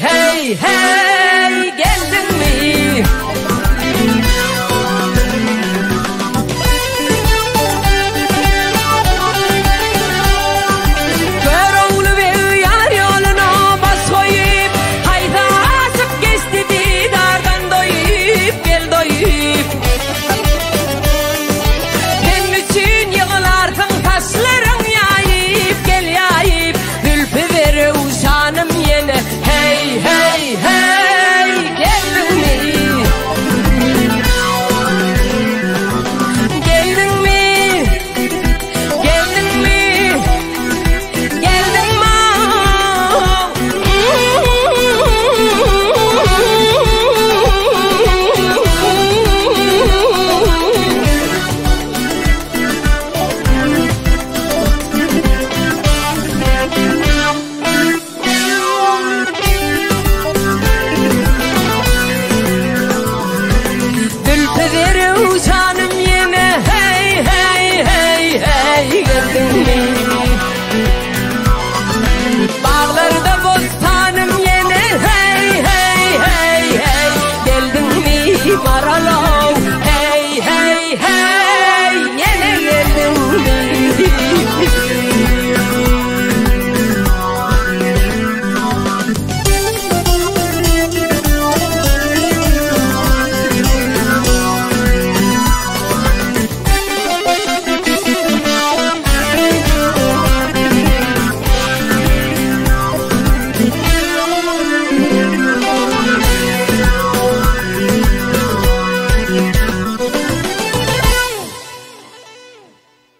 hey, hey, geldin mi? Kör oğlu ve yar yoluna bas koyup, hayda asıp geçti didardan doyup, gel doyup. Senin için yığılarsın taşların yayıp, gel yayıp. Ülpü verir uşanım yine, hey, hey, hey, geldin mi? Geldin mi? Geldin mi? Geldin mi? Ülpüleri uçanım yine, hey, hey, hey, hey, geldin mi? Bağlarda bostanım yine, hey, hey, hey, hey, geldin mi? Maralo, hey, hey, hey.